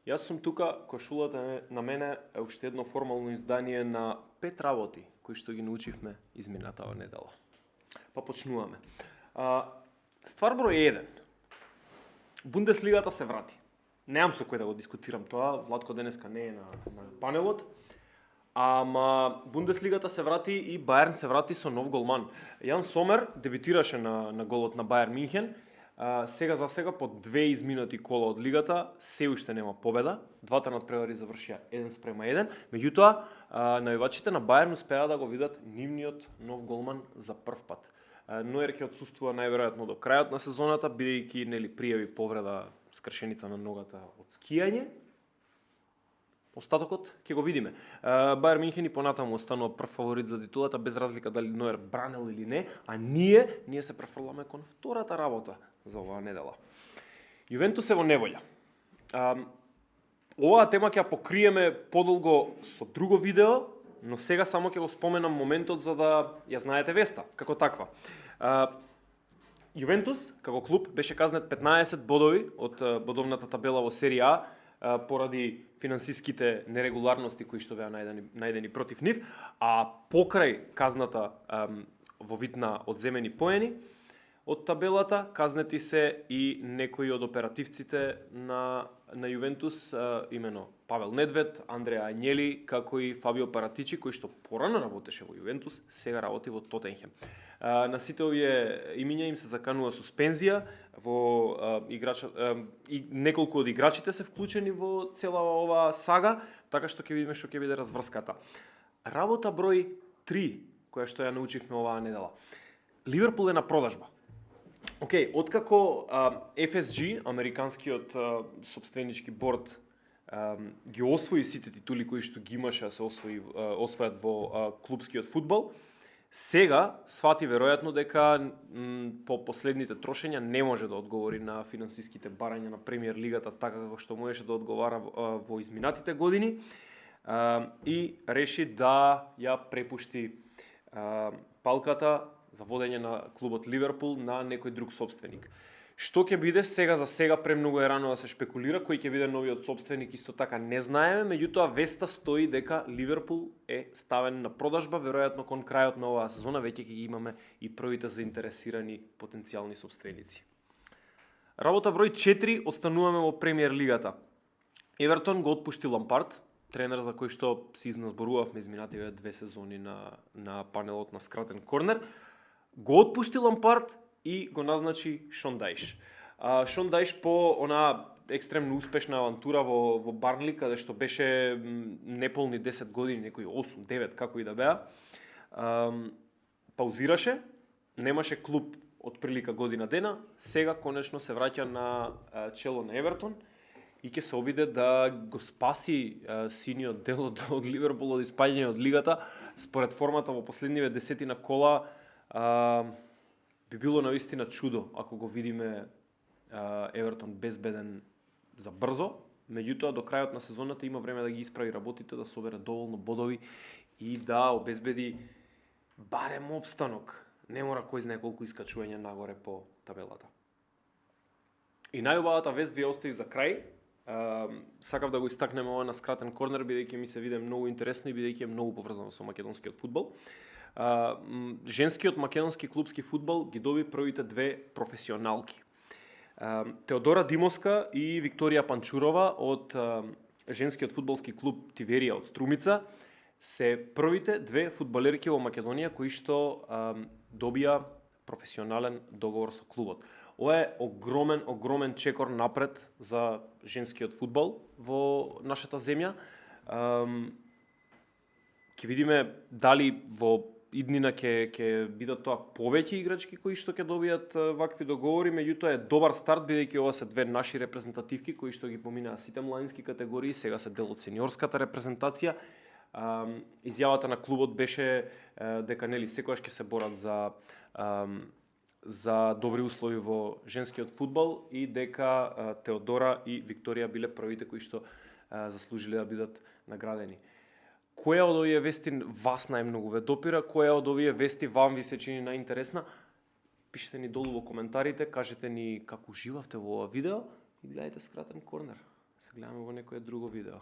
Јас сум тука, кошулата на мене е уште едно формално издание на 5 работи кои што ги научивме изминатава недела. Па почнуваме. Ствар број 1. Бундеслигата се врати. Немам со кој да го дискутирам тоа, Владко денеска не е на панелот. Ама Бундеслигата се врати и Бајерн се врати со нов голман. Јан Сомер дебитираше на голот на Бајерн Минхен. Сега за сега по 2 изминати кола од лигата се уште нема победа. Двата надпревари завршија 1:1. Меѓутоа, најувачите на Бајерн успеа да го видат нивниот нов голман за прв пат. Ноер ќе отсуствува најверојатно до крајот на сезоната, бидејќи пријави повреда скршеница на ногата од скијање. Остатокот ќе го видиме. Бајерн Минхен и понатаму останува прв фаворит за титулата, без разлика дали Ноер бранел или не, а ние се префрламе кон втората работа за оваа недела. Јувентус е во неволја. Оваа тема ќе ја покриеме подолго со друго видео, но сега само ќе го споменам моментот за да ја знаете веста, како таква. Јувентус, како клуб, беше казнет 15 бодови од бодовната табела во серија А поради финансиските нерегуларности кои што беа најдени против нив, а покрај казната во вид на одземени поени од табелата, казнети се и некои од оперативците на Јувентус, имено Павел Недвед, Андреа Ањели, како и Фабио Паратичи, кој што порано работеше во Јувентус, сега работи во Тотенхем. На сите овие имиња им се заканува суспензија, и неколку од играчите се вклучени во цела оваа сага, така што ќе видиме што ќе биде разврската. Работа број 3, која што ја научивме оваа недела. Ливерпул е на продажба. Откако FSG, американскиот сопственички борд, ги освои сите титули кои што ги имаше да се освојат во клубскиот фудбал, сега свати веројатно дека по последните трошења не може да одговори на финансиските барања на Премиер лигата така како што можеше да одговара во изминатите години и реши да ја препушти палката за водење на клубот Ливерпул на некој друг сопственик. Што ќе биде сега за сега премногу е рано да се шпекулира, кој ќе биде новиот сопственик исто така не знаеме, меѓутоа веста стои дека Ливерпул е ставен на продажба, веројатно кон крајот на оваа сезона веќе ќе ги имаме и првите заинтересирани потенцијални сопственици. Работа број 4, остануваме во Премиер лигата. Евертон го отпушти Лампард, тренер за кој што си изназборувавме изминативе 2 сезони на панелот на скратен корнер. Го отпушти Лампард и го назначи Шон Дајш. Шон Дајш по она екстремно успешна авантура во Барнли, каде што беше неполни 10 години, некои 8-9, како и да беа, паузираше, немаше клуб од прилика година дена, сега конечно се враќа на чело на Евертон и ќе се обиде да го спаси синиот дел од Ливерпул од испаѓање од лигата. Според формата во последниве десетина кола, би било навистина чудо ако го видиме Евертон безбеден за брзо, меѓутоа до крајот на сезоната има време да ги исправи работите, да собере доволно бодови и да обезбеди барем опстанок. Не мора кој знае колку искачување нагоре по табелата. И најубавата вест ви остави за крај. Сакав да го истакнем ова на скратен корнер, бидејќи ми се виде многу интересно и бидејќи е многу поврзано со македонскиот фудбал. Женскиот македонски клубски фудбал ги доби првите 2 професионалки. Теодора Димовска и Викторија Панчурова од женскиот фудбалски клуб Тиверија од Струмица се првите 2 фудбалерки во Македонија кои што добија професионален договор со клубот. Ова е огромен чекор напред за женскиот фудбал во нашата земја. Ќе видиме дали во иднина ќе бидат тоа повеќе играчки кои што ќе добијат вакви договори, меѓутоа е добар старт бидејќи ова се 2 наши репрезентативки кои што ги поминаа сите младински категории, сега се дел од сениорската репрезентација. Изјавата на клубот беше дека секогаш ќе се борат за добри услови во женскиот фудбал и дека Теодора и Викторија биле првите кои што заслужиле да бидат наградени. Која од овие вести вас најмногу ве допира, која од овие вести вам ви се чини најинтересна? Пишете ни долу во коментарите, кажете ни како уживавте во ова видео и гледајте скратен корнер. Се гледаме во некое друго видео.